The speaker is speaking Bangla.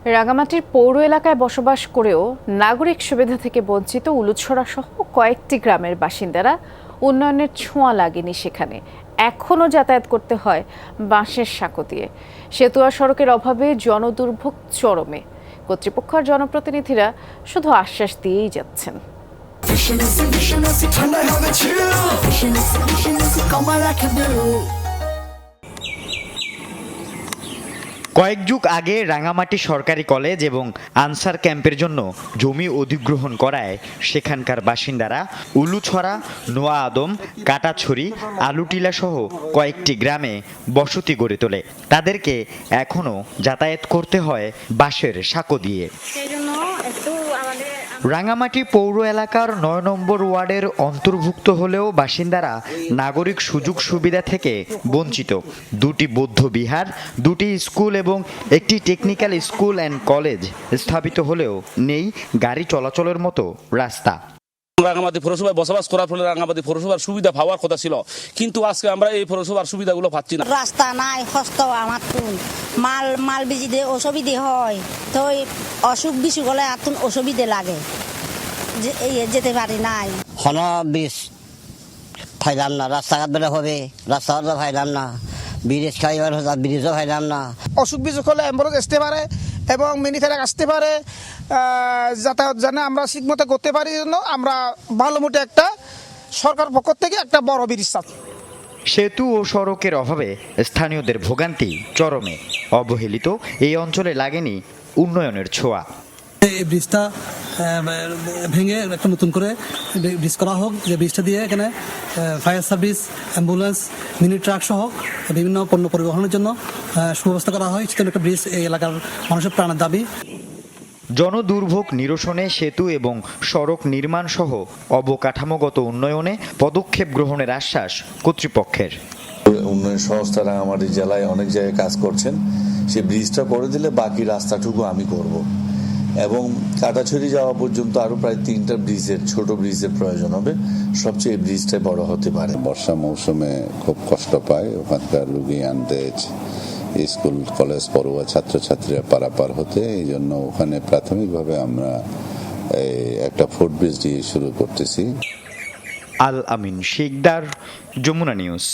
রাঙামাটির পৌর এলাকায় বসবাস করেও নাগরিক সুবিধা থেকে বঞ্চিত উলুছড়া সহ কয়েকটি গ্রামের বাসিন্দারা উন্নয়নের ছোঁয়া লাগেনি সেখানে। এখনও যাতায়াত করতে হয় বাঁশের সাঁকো দিয়ে। সেতু আর সড়কের অভাবে জনদুর্ভোগ চরমে। কর্তৃপক্ষ আর জনপ্রতিনিধিরা শুধু আশ্বাস দিয়েই যাচ্ছেন। কয়েক যুগ আগে রাঙামাটি সরকারি কলেজ এবং আনসার ক্যাম্পের জন্য জমি অধিগ্রহণ করায় সেখানকার বাসিন্দারা উলুছড়া, নোয়া আদম, কাটাছড়ি, আলুটিলা সহ কয়েকটি গ্রামে বসতি গড়ে তোলে। তাদেরকে এখনও যাতায়াত করতে হয় বাঁশের সাঁকো দিয়ে। রাঙামাটি পৌর এলাকার ৯ নম্বর ওয়ার্ডের অন্তর্ভুক্ত হলেও বাসিন্দারা নাগরিক সুযোগ সুবিধা থেকে বঞ্চিত। দুটি বৌদ্ধ বিহার, দুটি স্কুল এবং একটি টেকনিক্যাল স্কুল অ্যান্ড কলেজ স্থাপিত হলেও নেই গাড়ি চলাচলের মতো রাস্তা। রাঙামাটি পৌরসভায় বসবাস করার ফলে রাঙামাটি পৌরসভার সুবিধা পাওয়ার কথা ছিল, কিন্তু আজকে আমরা এই পৌরসভার সুবিধাগুলো পাচ্ছি না। রাস্তা নাই, হস্ত আমার মাল বিজি দিয়ে অসুবিধে হয়, তো অসুখ বিসুখ হলে এখন অসুবিধে লাগে, যেতে পারি নাই। বিষ ফাইলাম না, রাস্তাঘাট বেড়ে হবে, রাস্তাঘাট ফাইলাম না, ব্রিজ খাইবার ব্রিজও ফাইলাম না। অসুখ বিসুখ হলে অ্যাম্বুলেন্স আসতে পারে এবং মিনি ট্রাক আসতে পারে, যাতায়াত যেন আমরা ঠিকমতো করতে পারি। জন্য আমরা ভালো মোটে একটা সরকার পক্ষ থেকে একটা বড় ব্রিজ চাই। সেতু ও সড়কের অভাবে স্থানীয়দের ভোগান্তি চরমে। অবহেলিত এই অঞ্চলে লাগেনি উন্নয়নের ছোঁয়া। এই ব্রিজটা ভেঙে একটা নতুন করে ব্রিজ করা হোক, যে ব্রিজটা দিয়ে এখানে fire service, ambulance, mini truck সহ বিভিন্ন পণ্য পরিবহনের জন্য সুব্যবস্থা করা হয়। সেটা একটা ব্রিজ এই এলাকার মানুষের প্রাণের দাবি। জনদুর্ভোগ নিরসনে সেতু এবং সড়ক নির্মাণ সহ অবকাঠামোগত উন্নয়নে পদক্ষেপ গ্রহণের আশ্বাস কর্তৃপক্ষের। উন্নয়ন সংস্থা রাঙামাটি জেলায় অনেক জায়গায় কাজ করছেন। সে ব্রিজটা করে দিলে বাকি রাস্তাটুকু আমি করব, এবং কাটাছড়ি যাওয়া পর্যন্ত আরো প্রায় 3টা ব্রিজের, ছোট ব্রিজের প্রয়োজন হবে। সবচেয়ে ব্রিজটাই বড় হতে পারে। বর্ষা মৌসুমে খুব কষ্ট পায় ওখানকার রুগী আনতে, স্কুল কলেজ পড়ুয়া ছাত্রছাত্রীরা পারাপার হতে। এই জন্য ওখানে প্রাথমিকভাবে আমরা একটা ফুটব্রিজ দিয়ে শুরু করতেছি। আল আমিন শিকদার, যমুনা নিউজ।